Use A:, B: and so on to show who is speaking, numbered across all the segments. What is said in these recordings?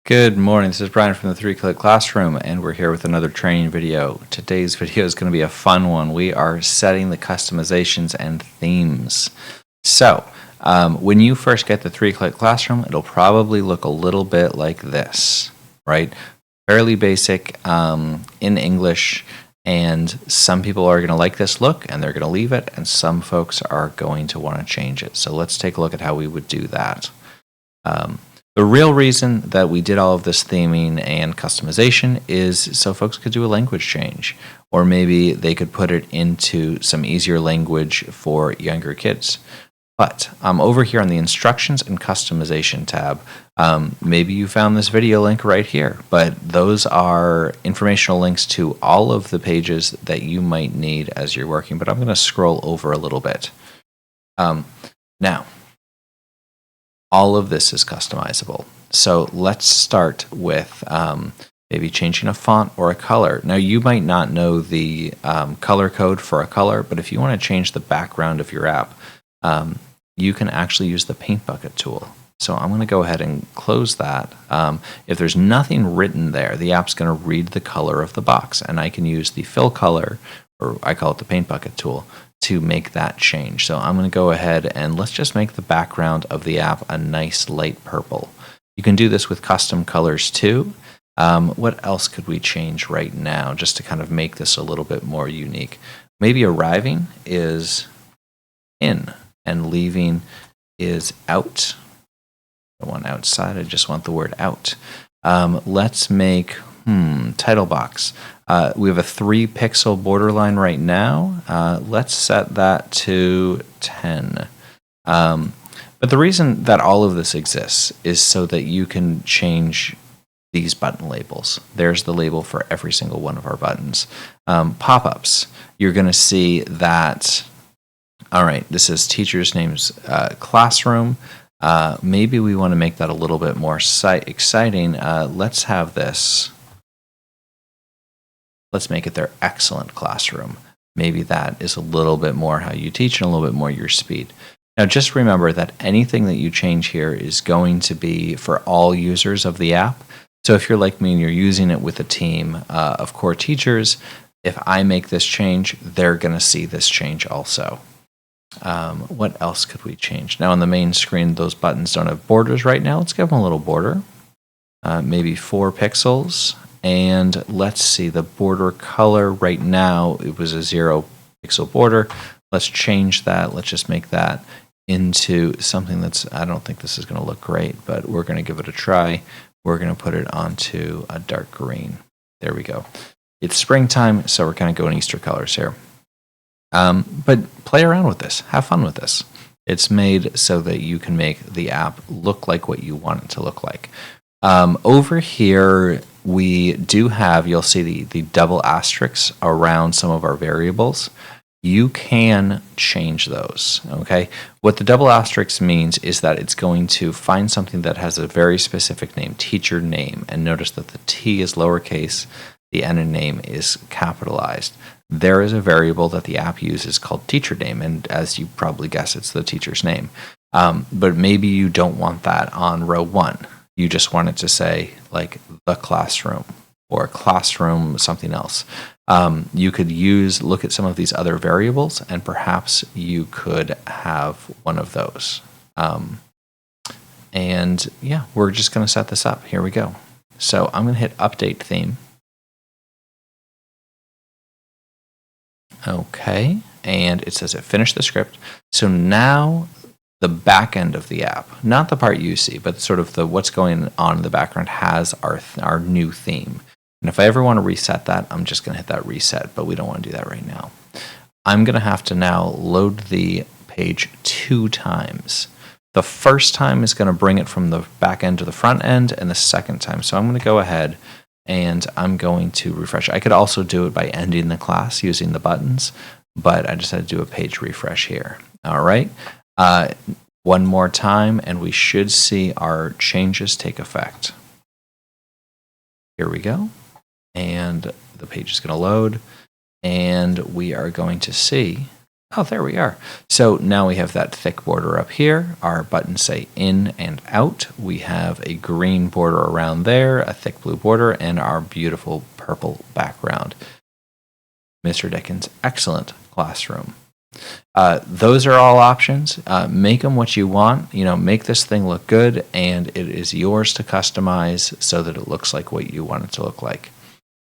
A: Good morning, this is Brian from the 3Click Classroom, and we're here with another training video. Today's video is going to be a fun one. We are setting the customizations and themes. So, when you first get the 3Click Classroom, it'll probably look a little bit like this, right? Fairly basic in English, and some people are going to like this look, and they're going to leave it, and some folks are going to want to change it. So let's take a look at how we would do that. The real reason that we did all of this theming and customization is so folks could do a language change, or maybe they could put it into some easier language for younger kids. But over here on the instructions and customization tab, maybe you found this video link right here, but those are informational links to all of the pages that you might need as you're working. But I'm going to scroll over a little bit. Now, all of this is customizable. So let's start with maybe changing a font or a color. Now you might not know the color code for a color, but if you want to change the background of your app, you can actually use the Paint Bucket tool. So I'm going to go ahead and close that. If there's nothing written there, the app's going to read the color of the box, and I can use the fill color, or I call it the Paint Bucket tool, to make that change. So I'm going to go ahead and let's just make the background of the app a nice light purple. You can do this with custom colors too. What else could we change right now just to kind of make this a little bit more unique? Maybe arriving is in and leaving is out. I don't want outside, I just want the word out. Let's make title box. We have a 3-pixel borderline right now. Let's set that to 10. But the reason that all of this exists is so that you can change these button labels. There's the label for every single one of our buttons. Pop-ups. You're going to see that, all right, this is teacher's names classroom. Maybe we want to make that a little bit more exciting. Let's have this. Let's make it their excellent classroom. Maybe that is a little bit more how you teach and a little bit more your speed. Now just remember that anything that you change here is going to be for all users of the app. So if you're like me and you're using it with a team of core teachers, if I make this change, they're going to see this change also. What else could we change? Now on the main screen, those buttons don't have borders right now. Let's give them a little border, maybe 4 pixels. And let's see, the border color right now, it was a 0-pixel border. Let's change that. Let's just make that into something that's, I don't think this is going to look great, but we're going to give it a try. We're going to put it onto a dark green. There we go. It's springtime, so we're kind of going Easter colors here. But play around with this. Have fun with this. It's made so that you can make the app look like what you want it to look like. Over here, we do have, you'll see the double asterisks around some of our variables. You can change those, okay? What the double asterisk means is that it's going to find something that has a very specific name, teacher name, and notice that the T is lowercase, the N in name is capitalized. There is a variable that the app uses called teacher name, and as you probably guess, it's the teacher's name. But maybe you don't want that on row 1. You just want it to say like the classroom or classroom something else. You could look at some of these other variables, and perhaps you could have one of those. And yeah, we're just going to set this up. Here we go. So I'm going to hit update theme. Okay, and it says it finished the script. So now the back end of the app, not the part you see, but sort of the what's going on in the background, has our new theme. And if I ever want to reset that, I'm just going to hit that reset, but we don't want to do that right now. I'm going to have to now load the page 2 times. The first time is going to bring it from the back end to the front end, and the second time. So I'm going to go ahead and I'm going to refresh. I could also do it by ending the class using the buttons, but I just had to do a page refresh here. All right. One more time, and we should see our changes take effect. Here we go. And the page is going to load, and we are going to see Oh, there we are. So now we have that thick border up here. Our buttons say in and out. We have a green border around there, a thick blue border, and our beautiful purple background. Mr. Dickens, excellent classroom. Those are all options. Make them what you want. Make this thing look good, and it is yours to customize so that it looks like what you want it to look like.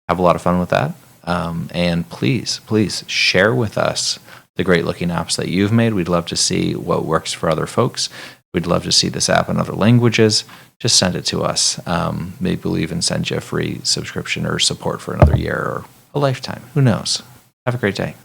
A: Have a lot of fun with that. And please share with us the great looking apps that you've made. We'd love to see what works for other folks. We'd love to see this app in other languages. Just send it to us. Maybe we'll even send you a free subscription or support for another year or a lifetime. Who knows? Have a great day.